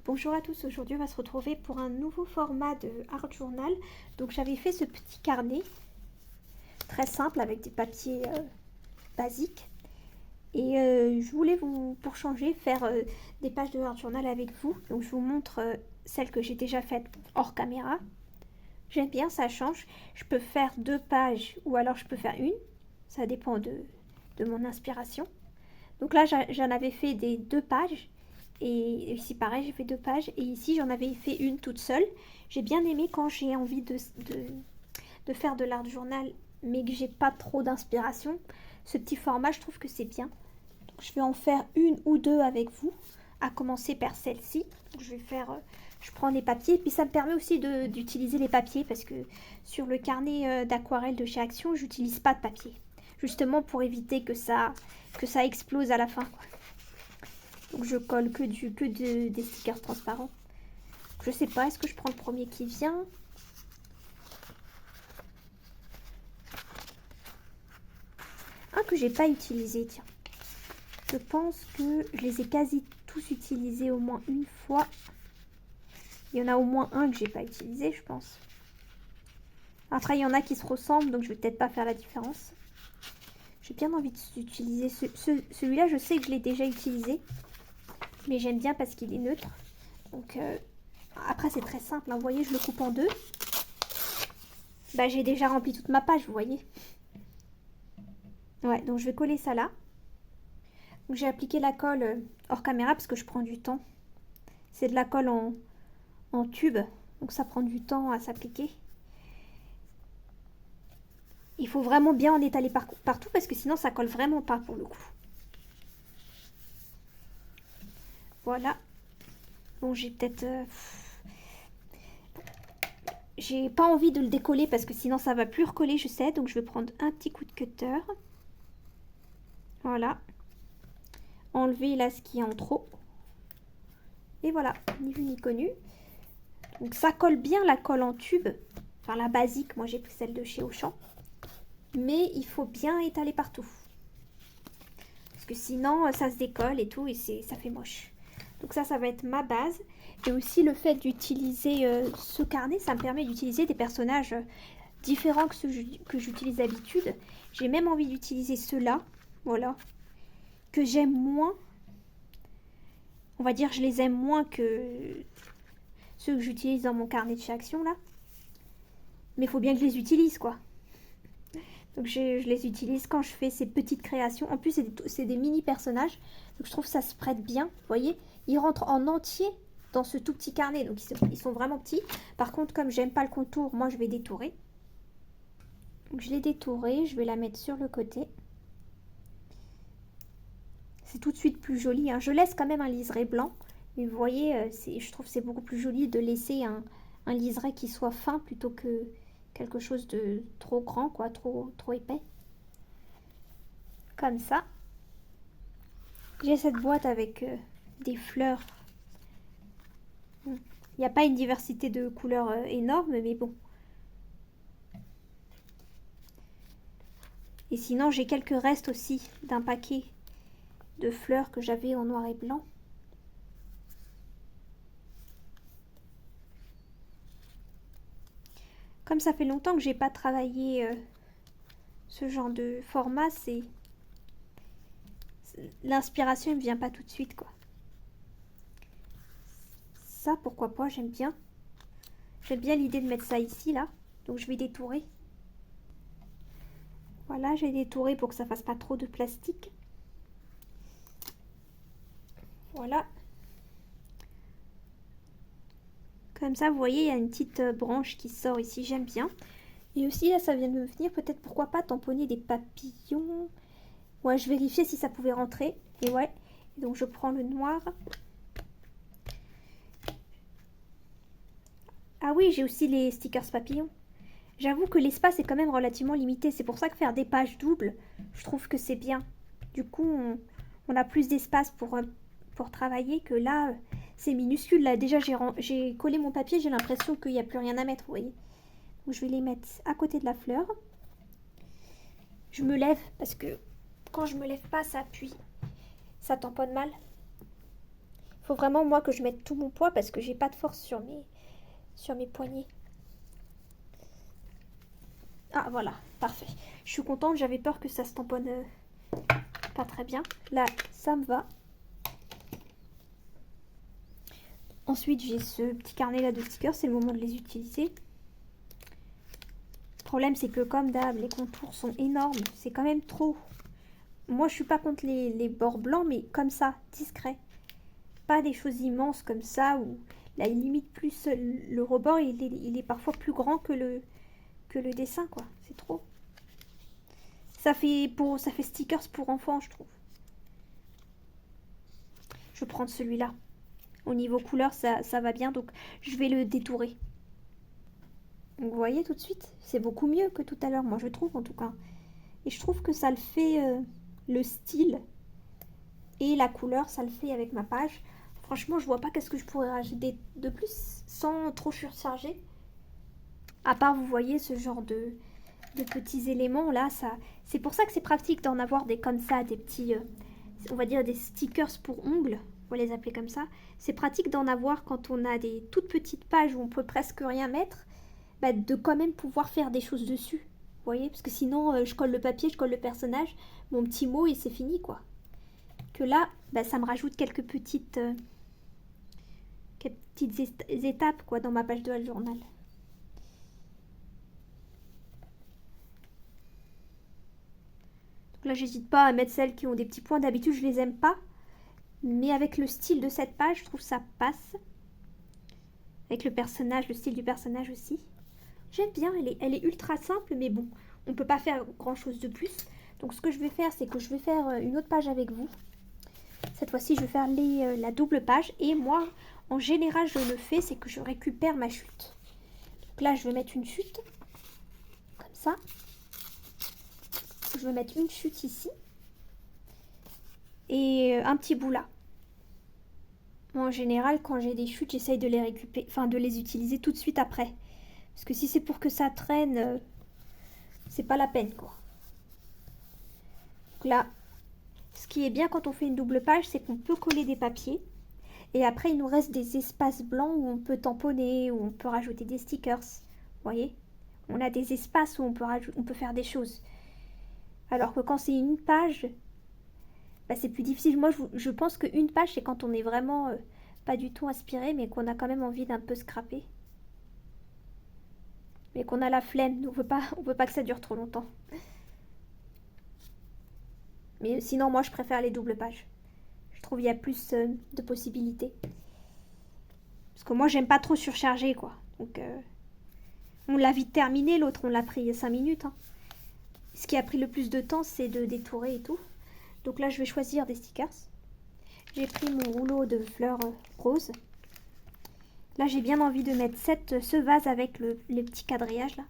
Bonjour à tous, aujourd'hui on va se retrouver pour un nouveau format de Art Journal. Donc j'avais fait ce petit carnet très simple avec des papiers basiques. Et je voulais pour changer, faire des pages de Art Journal avec vous. Donc je vous montre celles que j'ai déjà faites hors caméra. J'aime bien, ça change. Je peux faire 2 pages ou alors je peux faire une. Ça dépend de mon inspiration. Donc là j'en avais fait des 2 pages. Et ici pareil, j'ai fait 2 pages. Et ici j'en avais fait une toute seule. J'ai bien aimé quand j'ai envie de faire de l'art journal, mais que j'ai pas trop d'inspiration. Ce petit format, je trouve que c'est bien. Donc, je vais en faire une ou deux avec vous, à commencer par celle-ci. Je vais faire, je prends les papiers, puis ça me permet aussi d'utiliser les papiers parce que sur le carnet d'aquarelle de chez Action, j'utilise pas de papier, justement pour éviter que ça explose à la fin, quoi. Donc je colle des stickers transparents. Je sais pas, est-ce que je prends le premier qui vient? Un que j'ai pas utilisé, tiens. Je pense que je les ai quasi tous utilisés au moins une fois. Il y en a au moins un que j'ai pas utilisé, je pense. Après, il y en a qui se ressemblent, donc je vais peut-être pas faire la différence. J'ai bien envie d'utiliser celui-là. Je sais que je l'ai déjà utilisé, mais j'aime bien parce qu'il est neutre. Donc après, c'est très simple, hein. Vous voyez, je le coupe en deux. Bah, j'ai déjà rempli toute ma page, vous voyez. Ouais, donc je vais coller ça là. Donc j'ai appliqué la colle hors caméra parce que je prends du temps. C'est de la colle en tube, donc ça prend du temps à s'appliquer. Il faut vraiment bien en étaler partout parce que sinon ça colle vraiment pas pour le coup. Voilà. Bon, j'ai peut-être... j'ai pas envie de le décoller parce que sinon ça va plus recoller, je sais. Donc je vais prendre un petit coup de cutter. Voilà. Enlever là ce qui est en trop. Et voilà, ni vu ni connu. Donc ça colle bien la colle en tube. Enfin la basique, moi j'ai pris celle de chez Auchan. Mais il faut bien étaler partout. Parce que sinon ça se décolle et tout et ça fait moche. Donc ça va être ma base. Et aussi le fait d'utiliser ce carnet, ça me permet d'utiliser des personnages différents que ceux que j'utilise d'habitude. J'ai même envie d'utiliser ceux-là, voilà, que j'aime moins. On va dire je les aime moins que ceux que j'utilise dans mon carnet de chez Action là. Mais il faut bien que je les utilise, quoi. Donc je les utilise quand je fais ces petites créations. En plus, c'est des mini personnages. Donc je trouve que ça se prête bien. Vous voyez, ils rentrent en entier dans ce tout petit carnet. Donc ils sont vraiment petits. Par contre, comme j'aime pas le contour, moi je vais détourer. Donc je l'ai détouré. Je vais la mettre sur le côté. C'est tout de suite plus joli, hein. Je laisse quand même un liseré blanc. Mais vous voyez, je trouve que c'est beaucoup plus joli de laisser un liseré qui soit fin plutôt que quelque chose de trop grand, quoi, trop épais. Comme ça. J'ai cette boîte avec des fleurs. Il n'y a pas une diversité de couleurs énorme, mais bon. Et sinon, j'ai quelques restes aussi d'un paquet de fleurs que j'avais en noir et blanc. Comme ça fait longtemps que j'ai pas travaillé ce genre de format, l'inspiration ne me vient pas tout de suite, quoi. Ça, pourquoi pas, j'aime bien. J'aime bien l'idée de mettre ça ici, là. Donc je vais détourer. Voilà, j'ai détouré pour que ça fasse pas trop de plastique. Voilà. Comme ça, vous voyez, il y a une petite branche qui sort ici, j'aime bien. Et aussi, là, ça vient de me venir, peut-être, pourquoi pas tamponner des papillons. Ouais, je vérifiais si ça pouvait rentrer. Et ouais, donc je prends le noir. Ah oui, j'ai aussi les stickers papillons. J'avoue que l'espace est quand même relativement limité. C'est pour ça que faire des pages doubles, je trouve que c'est bien. Du coup, on a plus d'espace pour travailler que là, c'est minuscule. Là, déjà, j'ai collé mon papier, j'ai l'impression qu'il n'y a plus rien à mettre, vous voyez. Donc, je vais les mettre à côté de la fleur. Je me lève parce que quand je me lève pas, ça appuie. Ça tamponne mal. Faut vraiment moi que je mette tout mon poids parce que j'ai pas de force sur mes poignets. Ah voilà, parfait. Je suis contente, j'avais peur que ça se tamponne pas très bien. Là, ça me va. Ensuite, j'ai ce petit carnet là de stickers, c'est le moment de les utiliser. Le problème, c'est que comme d'hab, les contours sont énormes, c'est quand même trop. Moi, je suis pas contre les bords blancs, mais comme ça, discret. Pas des choses immenses comme ça, où là, il limite plus le rebord, il est parfois plus grand que le dessin, quoi. C'est trop. Ça fait stickers pour enfants, je trouve. Je vais prendre celui-là. Au niveau couleur, ça va bien, donc je vais le détourer. Donc, vous voyez tout de suite, c'est beaucoup mieux que tout à l'heure, moi je trouve en tout cas. Et je trouve que ça le fait, le style et la couleur, ça le fait avec ma page. Franchement, je vois pas qu'est-ce que je pourrais rajouter de plus sans trop surcharger. À part, vous voyez, ce genre de petits éléments là, c'est pour ça que c'est pratique d'en avoir des comme ça, des petits, on va dire des stickers pour ongles, on va les appeler comme ça. C'est pratique d'en avoir quand on a des toutes petites pages où on peut presque rien mettre, bah, de quand même pouvoir faire des choses dessus. Vous voyez, parce que sinon je colle le papier, je colle le personnage, mon petit mot et c'est fini quoi. Que là, bah, ça me rajoute quelques petites étapes quoi dans ma page de journal. Là, j'hésite pas à mettre celles qui ont des petits points. D'habitude, je les aime pas. Mais avec le style de cette page, je trouve ça passe. Avec le personnage, le style du personnage aussi. J'aime bien, elle est ultra simple, mais bon, on peut pas faire grand chose de plus. Donc ce que je vais faire, c'est que je vais faire une autre page avec vous. Cette fois-ci, je vais faire la double page. Et moi, en général, je le fais, c'est que je récupère ma chute. Donc là, je vais mettre une chute. Comme ça. Je vais mettre une chute ici. Et un petit bout là. Moi, en général, quand j'ai des chutes, j'essaye de les récupérer, enfin de les utiliser tout de suite après. Parce que si c'est pour que ça traîne, c'est pas la peine, quoi. Donc là, ce qui est bien quand on fait une double page, c'est qu'on peut coller des papiers. Et après, il nous reste des espaces blancs où on peut tamponner, où on peut rajouter des stickers. Vous voyez? On a des espaces où on peut faire des choses. Alors que quand c'est une page, bah, c'est plus difficile. Moi, je pense qu'une page, c'est quand on est vraiment pas du tout inspiré, mais qu'on a quand même envie d'un peu scraper. Mais qu'on a la flemme. On veut pas que ça dure trop longtemps. Mais sinon, moi, je préfère les doubles pages. Je trouve qu'il y a plus de possibilités. Parce que moi, j'aime pas trop surcharger, quoi. Donc, on l'a vite terminé. L'autre, on l'a pris 5 minutes. Hein. Ce qui a pris le plus de temps, c'est de détourer et tout. Donc là, je vais choisir des stickers. J'ai pris mon rouleau de fleurs roses. Là, j'ai bien envie de mettre ce vase avec les petits quadrillages là.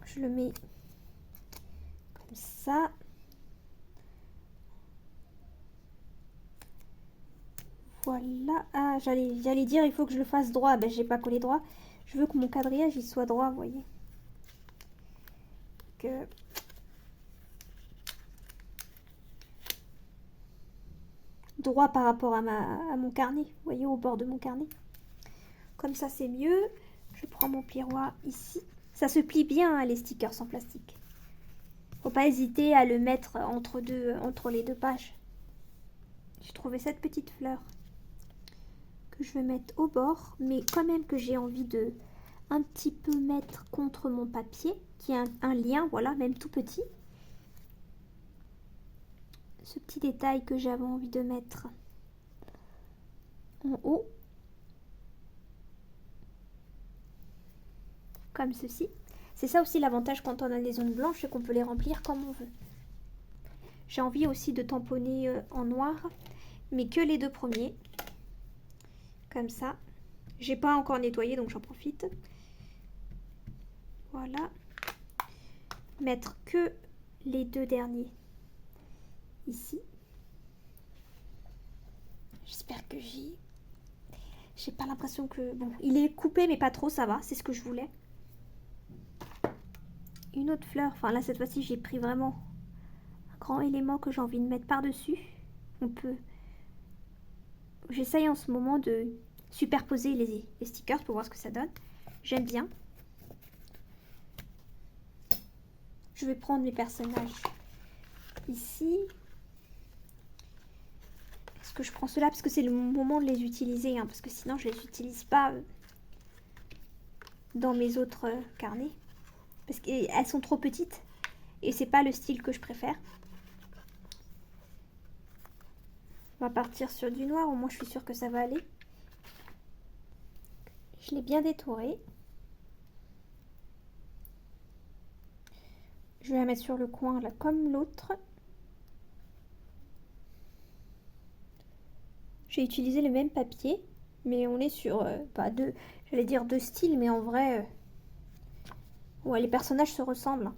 Je le mets comme ça. Voilà. Ah, j'allais dire, il faut que je le fasse droit. Ben, j'ai pas collé droit. Je veux que mon quadrillage il soit droit, vous voyez. Droit par rapport à mon carnet. Vous voyez, au bord de mon carnet. Comme ça, c'est mieux. Je prends mon plieroir ici. Ça se plie bien, hein, les stickers en plastique. Faut pas hésiter à le mettre entre les deux pages. J'ai trouvé cette petite fleur que je vais mettre au bord, mais quand même que j'ai envie de un petit peu mettre contre mon papier, qui a un lien, voilà, même tout petit. Ce petit détail que j'avais envie de mettre en haut. Comme ceci. C'est ça aussi l'avantage quand on a des zones blanches, c'est qu'on peut les remplir comme on veut. J'ai envie aussi de tamponner en noir, mais que les deux premiers. Comme ça. J'ai pas encore nettoyé, donc j'en profite. Voilà. Mettre que les deux derniers ici. J'espère que j'ai pas l'impression que... Bon, il est coupé, mais pas trop, ça va. C'est ce que je voulais. Une autre fleur. Enfin, là, cette fois-ci, j'ai pris vraiment un grand élément que j'ai envie de mettre par-dessus. On peut... j'essaye en ce moment de superposer les stickers pour voir ce que ça donne. J'aime bien. Je vais prendre mes personnages ici. Est-ce que je prends cela parce que c'est le moment de les utiliser, hein, parce que sinon je les utilise pas dans mes autres carnets parce qu'elles sont trop petites et c'est pas le style que je préfère. On va partir sur du noir, au moins je suis sûre que ça va aller. Je l'ai bien détouré. Je vais la mettre sur le coin là comme l'autre. J'ai utilisé le même papier, mais on est sur pas deux, j'allais dire deux styles, mais en vrai, ouais, les personnages se ressemblent.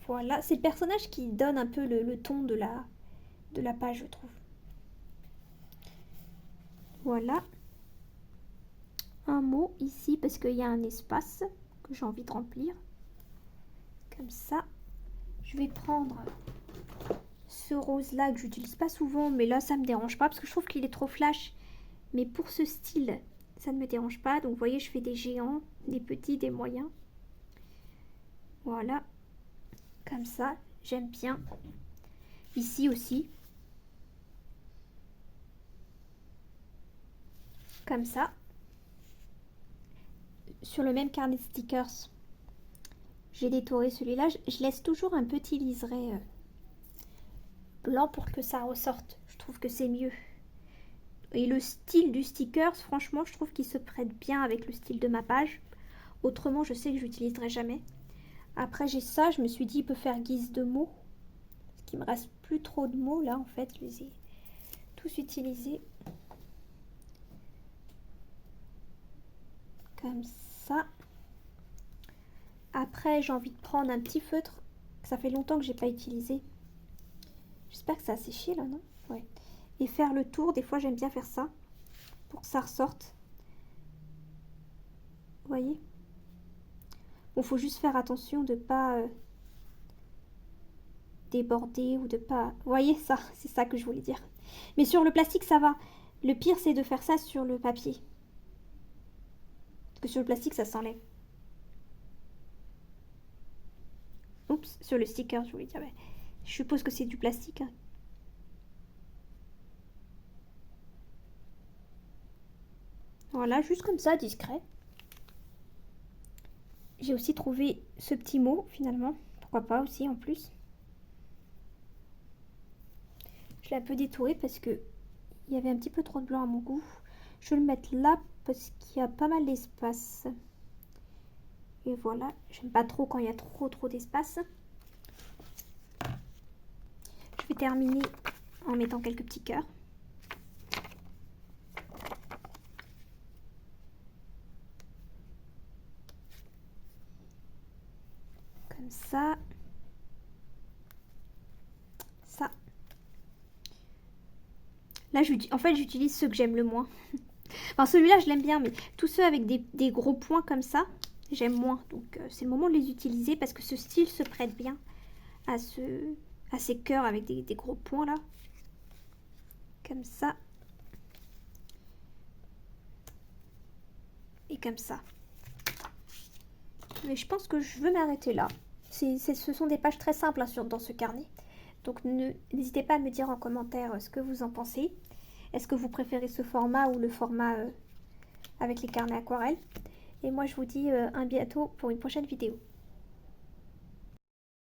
Voilà, c'est le personnage qui donne un peu le ton de la page, je trouve. Voilà. Un mot ici, parce qu'il y a un espace que j'ai envie de remplir. Comme ça. Je vais prendre ce rose-là que j'utilise pas souvent, mais là, ça me dérange pas, parce que je trouve qu'il est trop flash. Mais pour ce style, ça ne me dérange pas. Donc, vous voyez, je fais des géants, des petits, des moyens. Voilà. Comme ça, j'aime bien. Ici aussi. Comme ça. Sur le même carnet de stickers, j'ai détouré celui-là. Je laisse toujours un petit liseré blanc pour que ça ressorte. Je trouve que c'est mieux. Et le style du stickers, franchement, je trouve qu'il se prête bien avec le style de ma page. Autrement, je sais que je l'utiliserai jamais. Après, j'ai ça. Je me suis dit, il peut faire guise de mots. Parce qu'il me reste plus trop de mots là, en fait. Je les ai tous utilisés. Comme ça. Après, j'ai envie de prendre un petit feutre. Ça fait longtemps que j'ai pas utilisé. J'espère que ça a séché là, non? Ouais. Et faire le tour. Des fois, j'aime bien faire ça. Pour que ça ressorte. Vous voyez? Bon, faut juste faire attention de pas déborder ou de pas... Vous voyez ça? C'est ça que je voulais dire. Mais sur le plastique, ça va. Le pire, c'est de faire ça sur le papier. Parce que sur le plastique, ça s'enlève. Oups, sur le sticker, je voulais dire. Ouais. Je suppose que c'est du plastique. Hein. Voilà, juste comme ça, discret. J'ai aussi trouvé ce petit mot, finalement. Pourquoi pas aussi, en plus. Je l'ai un peu détouré parce que il y avait un petit peu trop de blanc à mon goût. Je vais le mettre là parce qu'il y a pas mal d'espace. Et voilà, j'aime pas trop quand il y a trop d'espace. Je vais terminer en mettant quelques petits cœurs. Comme ça. Ça. Là, en fait, j'utilise ceux que j'aime le moins. Enfin, celui-là, je l'aime bien, mais tous ceux avec des gros points comme ça, j'aime moins. Donc, c'est le moment de les utiliser parce que ce style se prête bien à ces cœurs avec des gros points là. Comme ça. Et comme ça. Mais je pense que je veux m'arrêter là. Ce sont des pages très simples hein, dans ce carnet. Donc n'hésitez pas à me dire en commentaire ce que vous en pensez. Est-ce que vous préférez ce format ou le format avec les carnets aquarelles? Et moi je vous dis à bientôt pour une prochaine vidéo.